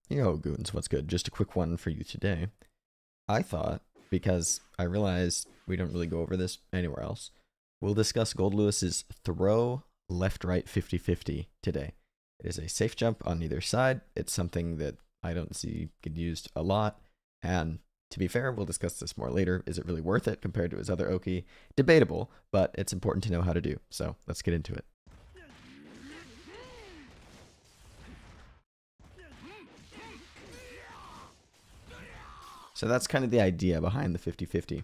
Yo, goons, what's good? Just a quick one for you today. I thought, because I realized we don't really go over this anywhere else, we'll discuss Goldlewis's throw left-right 50-50 today. It is a safe jump on either side. It's something that I don't see get used a lot. And to be fair, we'll discuss this more later. Is it really worth it compared to his other Oki? Debatable, but it's important to know how to do. So let's get into it. So that's kind of the idea behind the 50-50.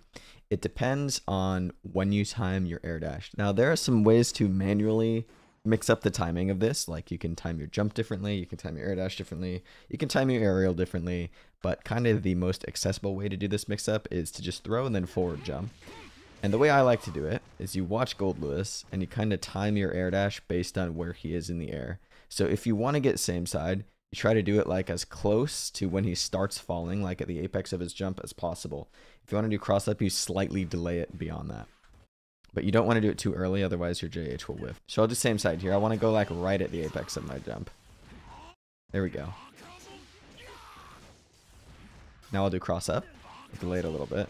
It depends on when you time your air dash. Now, there are some ways to manually mix up the timing of this. Like you can time your jump differently, you can time your air dash differently, you can time your aerial differently, but kind of the most accessible way to do this mix up is to just throw and then forward jump. And the way I like to do it is you watch Goldlewis and you kind of time your air dash based on where he is in the air. So if you want to get same side, you try to do it like as close to when he starts falling, like at the apex of his jump, as possible. If you want to do cross up, you slightly delay it beyond that. But you don't want to do it too early, otherwise your JH will whiff. So I'll do same side here. I want to go like right at the apex of my jump. There we go. Now I'll do cross up. Delay it a little bit.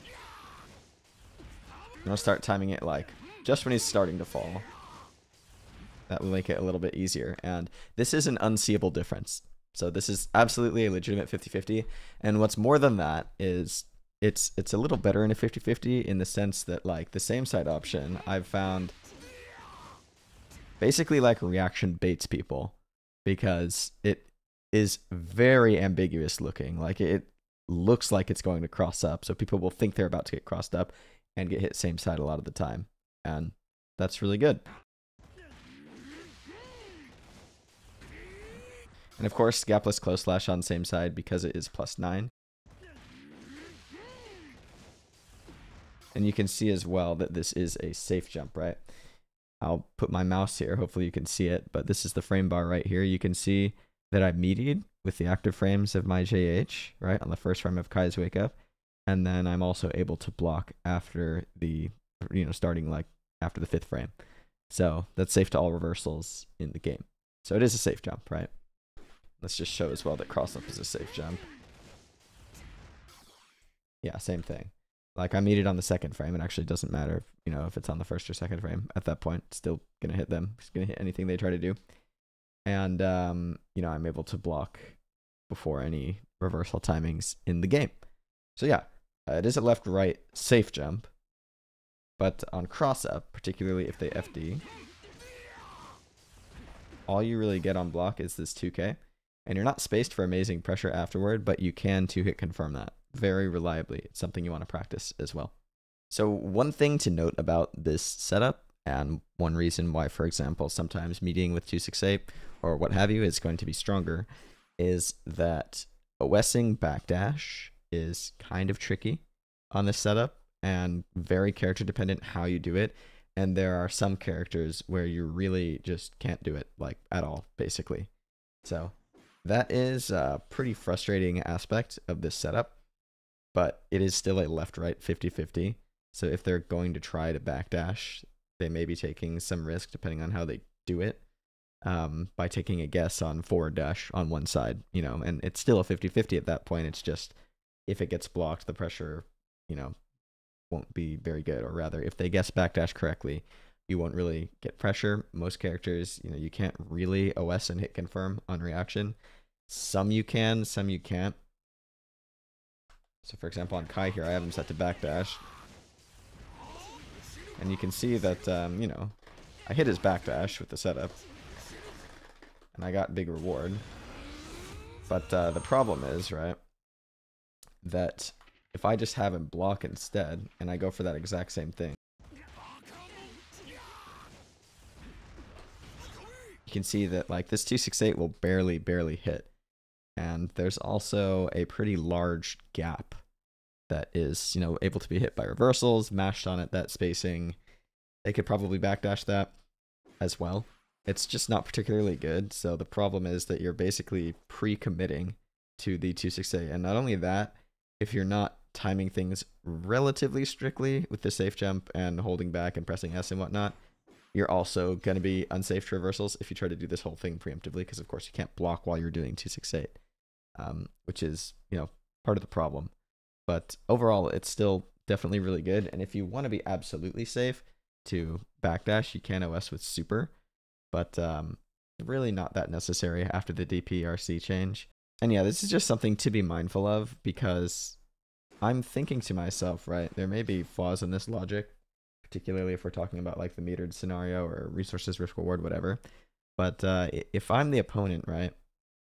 And I'll start timing it like just when he's starting to fall. That will make it a little bit easier. And this is an unseeable difference. So this is absolutely a legitimate 50-50. And what's more than that is it's a little better in a 50-50 in the sense that like the same side option I've found basically like reaction baits people because it is very ambiguous looking. Like it looks like it's going to cross up. So people will think they're about to get crossed up and get hit same side a lot of the time. And that's really good. And of course, gapless close slash on same side because it is +9. And you can see as well that this is a safe jump, right? I'll put my mouse here. Hopefully you can see it. But this is the frame bar right here. You can see that I meatied with the active frames of my JH, right? On the first frame of Kai's wake up. And then I'm also able to block after the, starting like after the 5th frame. So that's safe to all reversals in the game. So it is a safe jump, right? Let's just show as well that crossup is a safe jump. Yeah, same thing. Like I meted on the 2nd frame. It actually doesn't matter, if it's on the 1st or 2nd frame. At that point, still gonna hit them. It's gonna hit anything they try to do. And I'm able to block before any reversal timings in the game. So yeah, it is a left-right safe jump. But on crossup, particularly if they FD, all you really get on block is this 2K. And you're not spaced for amazing pressure afterward, but you can 2-hit confirm that very reliably. It's something you want to practice as well. So one thing to note about this setup, and one reason why, for example, sometimes meeting with 268 or what have you is going to be stronger, is that OSing backdash is kind of tricky on this setup and very character dependent how you do it. And there are some characters where you really just can't do it like at all, basically. So that is a pretty frustrating aspect of this setup, but it is still a left-right 50-50. So if they're going to try to backdash, they may be taking some risk depending on how they do it by taking a guess on forward dash on one side, and it's still a 50-50 at that point. It's just if it gets blocked, the pressure, won't be very good, or rather, if they guess backdash correctly, you won't really get pressure. Most characters, you can't really OS and hit confirm on reaction. Some you can, some you can't. So for example, on Kai here, I have him set to backdash. And you can see that, I hit his backdash with the setup. And I got big reward. But the problem is, right, that if I just have him block instead, and I go for that exact same thing, you can see that like this 268 will barely hit. And there's also a pretty large gap that is, able to be hit by reversals, mashed on it, that spacing. They could probably backdash that as well. It's just not particularly good. So the problem is that you're basically pre-committing to the 268. And not only that, if you're not timing things relatively strictly with the safe jump and holding back and pressing S and whatnot, you're also going to be unsafe to reversals if you try to do this whole thing preemptively, because of course you can't block while you're doing 268. which is, part of the problem. But overall, it's still definitely really good. And if you want to be absolutely safe to backdash, you can OS with super, but really not that necessary after the DPRC change. And yeah, this is just something to be mindful of, because I'm thinking to myself, right, there may be flaws in this logic, particularly if we're talking about like the metered scenario or resources, risk reward, whatever. But if I'm the opponent, right,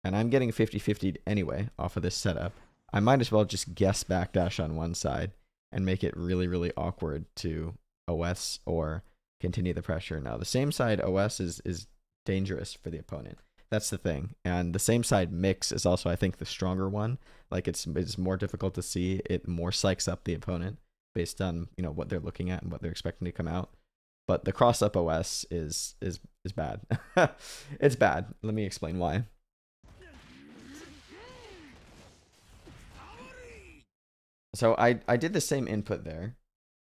and I'm getting 50-50 anyway off of this setup, I might as well just guess backdash on one side and make it really, really awkward to OS or continue the pressure. Now, the same side OS is dangerous for the opponent. That's the thing. And the same side mix is also, I think, the stronger one. Like, it's more difficult to see. It more psychs up the opponent based on, what they're looking at and what they're expecting to come out. But the cross-up OS is bad. It's bad. Let me explain why. So I did the same input there,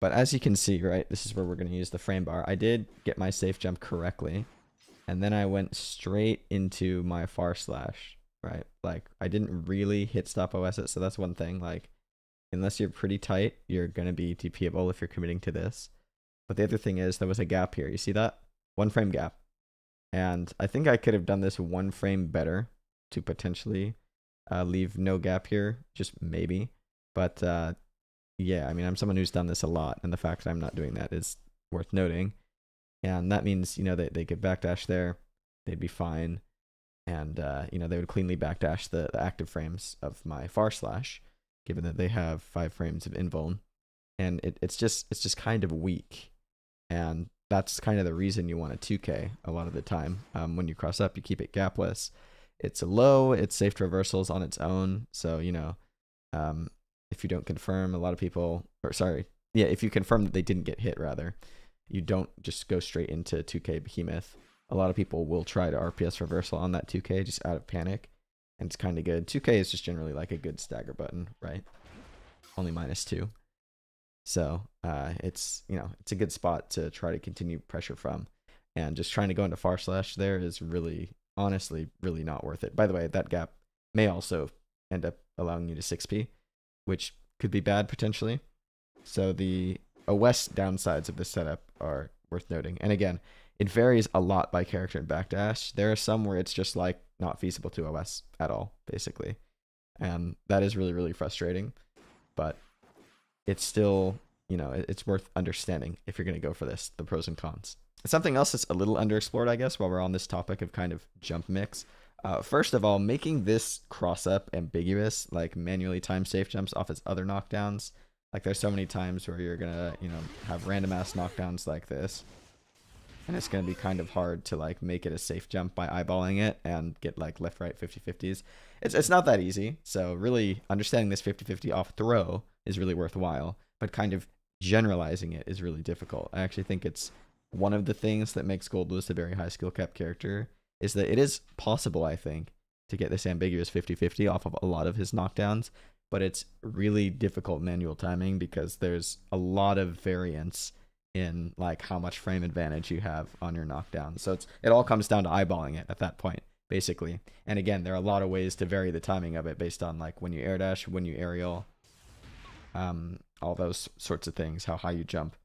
but as you can see, right, this is where we're going to use the frame bar. I did get my safe jump correctly, and then I went straight into my far slash, right? Like, I didn't really hit stop OS it, so that's one thing. Like, unless you're pretty tight, you're going to be DPable if you're committing to this. But the other thing is, there was a gap here. You see that? 1 frame gap. And I think I could have done this 1 frame better to potentially leave no gap here, just maybe. But yeah, I mean, I'm someone who's done this a lot, and the fact that I'm not doing that is worth noting. And that means, they could backdash there, they'd be fine, and they would cleanly backdash the active frames of my far slash, given that they have 5 frames of invuln, and it's just kind of weak, and that's kind of the reason you want a 2K a lot of the time. When you cross up, you keep it gapless. It's low, it's safe to reversals on its own, so if you don't confirm, a lot of people, if you confirm that they didn't get hit, rather, you don't just go straight into 2K behemoth. A lot of people will try to RPS reversal on that 2K just out of panic, and it's kind of good. 2K is just generally like a good stagger button, right? Only -2. So it's a good spot to try to continue pressure from, and just trying to go into far slash there is really, honestly, really not worth it. By the way, that gap may also end up allowing you to 6P, which could be bad potentially. So the OS downsides of this setup are worth noting. And again, it varies a lot by character and backdash. There are some where it's just like not feasible to OS at all, basically. And that is really, really frustrating. But it's still, it's worth understanding if you're going to go for this, the pros and cons. Something else that's a little underexplored, I guess, while we're on this topic of kind of jump mix. First of all, making this cross-up ambiguous, like manually time safe jumps off its other knockdowns. Like, there's so many times where you're gonna, have random ass knockdowns like this, and it's gonna be kind of hard to like make it a safe jump by eyeballing it and get like left-right 50-50s. It's not that easy. So really understanding this 50-50 off throw is really worthwhile, but kind of generalizing it is really difficult. I actually think it's one of the things that makes Goldlewis a very high skill cap character, is that it is possible, I think, to get this ambiguous 50-50 off of a lot of his knockdowns, but it's really difficult manual timing because there's a lot of variance in like how much frame advantage you have on your knockdown. So it all comes down to eyeballing it at that point, basically. And again, there are a lot of ways to vary the timing of it based on like when you air dash, when you aerial, all those sorts of things, how high you jump,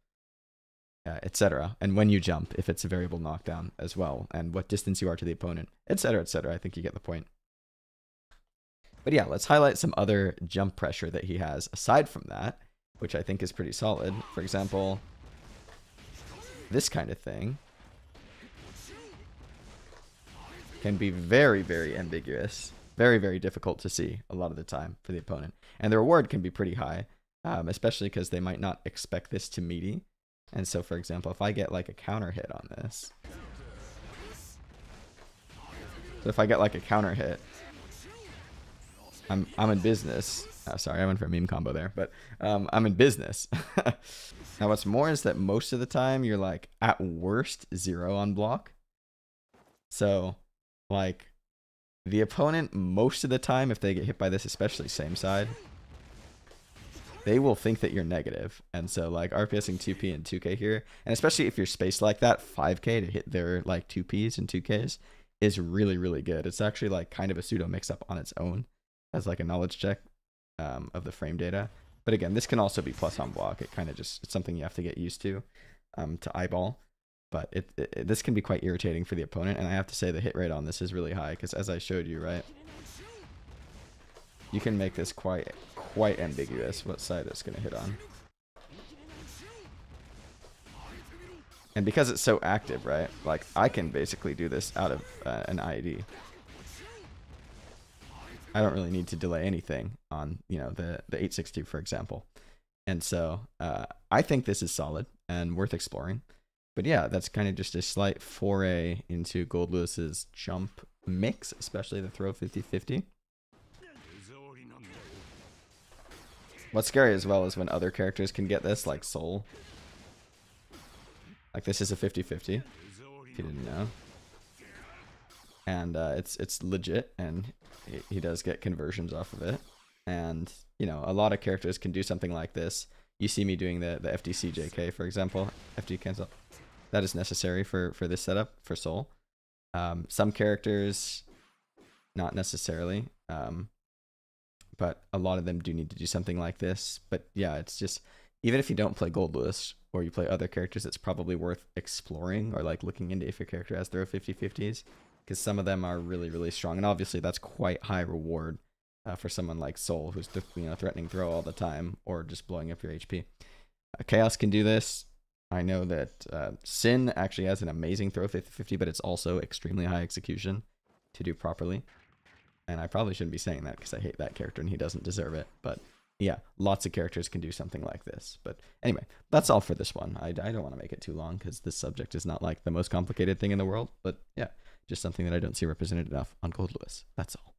etc. And when you jump, if it's a variable knockdown as well, and what distance you are to the opponent, etc., etc. I think you get the point. But yeah, let's highlight some other jump pressure that he has aside from that, which I think is pretty solid. For example, this kind of thing can be very, very ambiguous, very, very difficult to see a lot of the time for the opponent. And the reward can be pretty high, especially because they might not expect this to meaty. And so, for example, if I get like a counter hit on this, so if I get like a counter hit, I'm in business. Sorry, I went for a meme combo there, but I'm in business. Now, what's more is that most of the time you're like at worst 0 on block. So, like, the opponent most of the time, if they get hit by this, especially same side, they will think that you're negative. And so like RPSing 2P and 2K here, and especially if you're spaced like that, 5K to hit their like 2Ps and 2Ks is really, really good. It's actually like kind of a pseudo mix up on its own. as like a knowledge check of the frame data. But again, this can also be plus on block. It kind of just, it's something you have to get used to eyeball. But this can be quite irritating for the opponent. And I have to say the hit rate on this is really high because as I showed you, right, you can make this quite ambiguous what side it's going to hit on. And because it's so active, right, like I can basically do this out of an IED. I don't really need to delay anything on, you know, the 862, for example. And so I think this is solid and worth exploring. But yeah, that's kind of just a slight foray into Goldlewis's jump mix, especially the throw 50-50. What's scary as well is when other characters can get this, like Soul. Like this is a 50-50, if you didn't know. And it's legit, and he does get conversions off of it. And, you know, a lot of characters can do something like this. You see me doing the FDC JK, for example, FD cancel. That is necessary for this setup, for Soul. Some characters, not necessarily. But a lot of them do need to do something like this. But yeah, it's just, even if you don't play Goldlewis or you play other characters, it's probably worth exploring or like looking into if your character has throw 50-50s, because some of them are really, really strong. And obviously that's quite high reward for someone like Soul, who's threatening throw all the time or just blowing up your HP. Chaos can do this. I know that Sin actually has an amazing throw 50-50, but it's also extremely high execution to do properly. And I probably shouldn't be saying that because I hate that character and he doesn't deserve it. But yeah, lots of characters can do something like this. But anyway, that's all for this one. I don't want to make it too long because this subject is not like the most complicated thing in the world. But yeah, just something that I don't see represented enough on Goldlewis. That's all.